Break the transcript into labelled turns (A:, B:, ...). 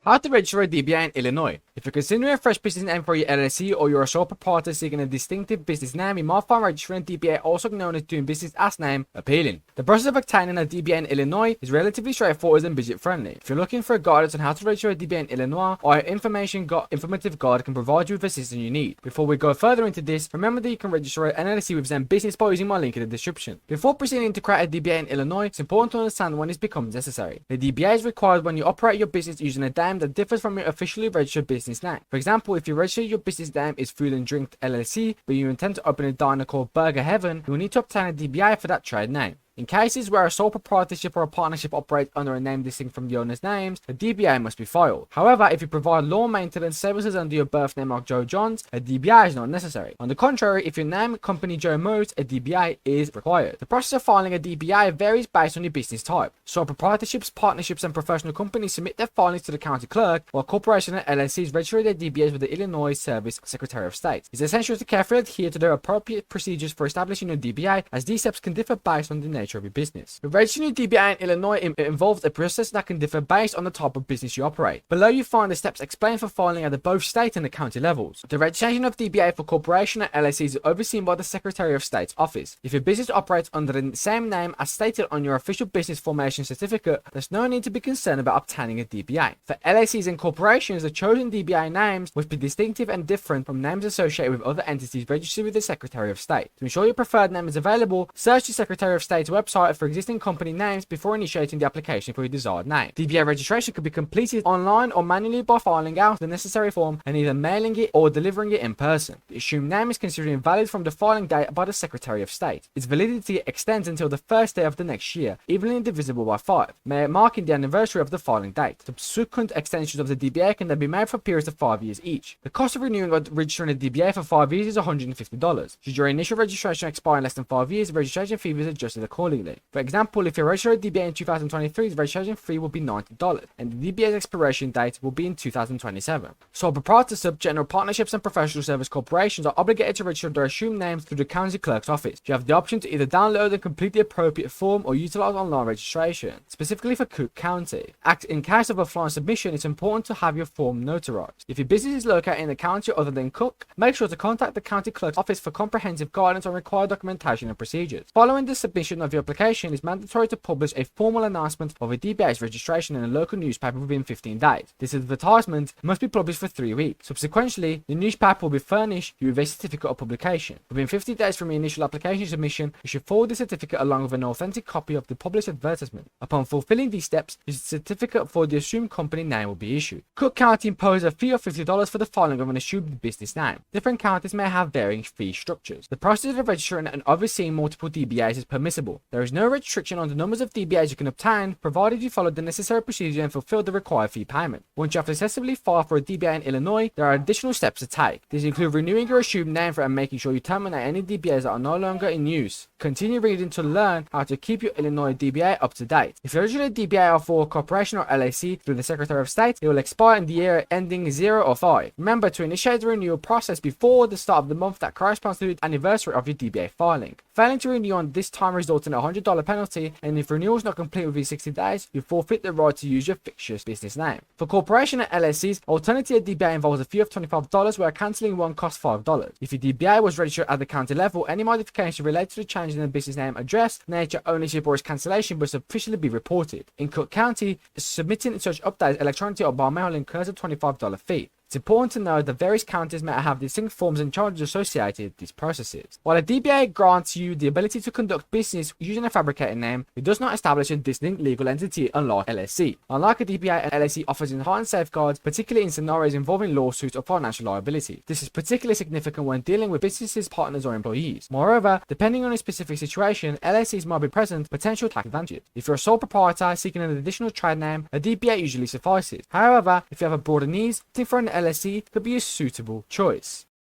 A: How to register a DBA in Illinois. If you're considering a fresh business name for your LLC or you're a sole proprietor seeking a distinctive business name, you might find registering a DBA, also known as doing business as name, appealing. The process of obtaining a DBA in Illinois is relatively straightforward and budget friendly. If you're looking for guidance on how to register a DBA in Illinois, our informative guide can provide you with the assistance you need. Before we go further into this, remember that you can register an LLC with Zen Business by using my link in the description. Before proceeding to create a DBA in Illinois, it's important to understand when this becomes necessary. The DBA is required when you operate your business using a name that differs from your officially registered business name. For example, if you register your business name is Food and Drink LLC, but you intend to open a diner called Burger Heaven, you will need to obtain a DBA for that trade name. In cases where a sole proprietorship or a partnership operates under a name distinct from the owner's names, a DBA must be filed. However, if you provide lawn maintenance services under your birth name like Joe Johns, a DBA is not necessary. On the contrary, if your name company Joe Modes, a DBA is required. The process of filing a DBA varies based on your business type. Sole proprietorships, partnerships, and professional companies submit their filings to the county clerk, while corporations and LLCs register their DBAs with the Illinois Service Secretary of State. It's essential to carefully adhere to their appropriate procedures for establishing a DBA, as these steps can differ based on the nature of your business. The registering a DBA in Illinois involves a process that can differ based on the type of business you operate. Below you find the steps explained for filing at the both state and the county levels. The registration of DBA for corporation and LLCs is overseen by the Secretary of State's office. If your business operates under the same name as stated on your official business formation certificate, there's no need to be concerned about obtaining a DBA. For LLCs and corporations, the chosen DBA names must be distinctive and different from names associated with other entities registered with the Secretary of State. To ensure your preferred name is available, search the Secretary of State's website for existing company names before initiating the application for your desired name. DBA registration could be completed online or manually by filling out the necessary form and either mailing it or delivering it in person. The assumed name is considered invalid from the filing date by the Secretary of State. Its validity extends until the first day of the next year, evenly divisible by 5, marking the anniversary of the filing date. Subsequent extensions of the DBA can then be made for periods of 5 years each. The cost of renewing or registering a DBA for 5 years is $150. Should your initial registration expire in less than 5 years, the registration fee is adjusted accordingly. For example, if you register a DBA in 2023, the registration fee will be $90, and the DBA's expiration date will be in 2027. Sole proprietorships, general partnerships, and professional service corporations are obligated to register their assumed names through the county clerk's office. You have the option to either download and complete the appropriate form or utilize online registration. Specifically for Cook County, in case of offline submission, it's important to have your form notarized. If your business is located in a county other than Cook, make sure to contact the county clerk's office for comprehensive guidance on required documentation and procedures. Following the submission of your application, it's mandatory to publish a formal announcement of a DBA's registration in a local newspaper within 15 days. This advertisement must be published for 3 weeks. Subsequently, the newspaper will be furnished you with a certificate of publication. Within 50 days from your initial application submission, you should forward the certificate along with an authentic copy of the published advertisement. Upon fulfilling these steps, your certificate for the assumed company name will be issued. Cook County imposes a fee of $50 for the filing of an assumed business name. Different counties may have varying fee structures. The process of registering and overseeing multiple DBAs is permissible. There is no restriction on the numbers of DBAs you can obtain, provided you follow the necessary procedure and fulfill the required fee payment. Once you have successfully filed for a DBA in Illinois, there are additional steps to take. These include renewing your assumed name and making sure you terminate any DBAs that are no longer in use. Continue reading to learn how to keep your Illinois DBA up to date. If you register a DBA for a corporation or LLC through the Secretary of State, it will expire in the year ending 0 or 5. Remember to initiate the renewal process before the start of the month that corresponds to the anniversary of your DBA filing. Failing to renew on this time results in a $100 penalty, and if renewal is not complete within 60 days, you forfeit the right to use your fictitious business name. For corporation and LLCs, alternative DBA involves a fee of $25, where cancelling one costs $5. If your DBA was registered at the county level, any modification related to the change in the business name, address, nature, ownership, or its cancellation must officially be reported. In Cook County, submitting such updates electronically or by mail incurs a $25 fee. It's important to know that various counties may have distinct forms and charges associated with these processes. While a DBA grants you the ability to conduct business using a fabricated name, it does not establish a distinct legal entity unlike LLC. Unlike a DBA, an LLC offers enhanced safeguards, particularly in scenarios involving lawsuits or financial liability. This is particularly significant when dealing with businesses, partners, or employees. Moreover, depending on a specific situation, LLCs might be present potential tax advantages. If you're a sole proprietor seeking an additional trade name, a DBA usually suffices. However, if you have a broader needs, opting for an LLC could be a suitable choice.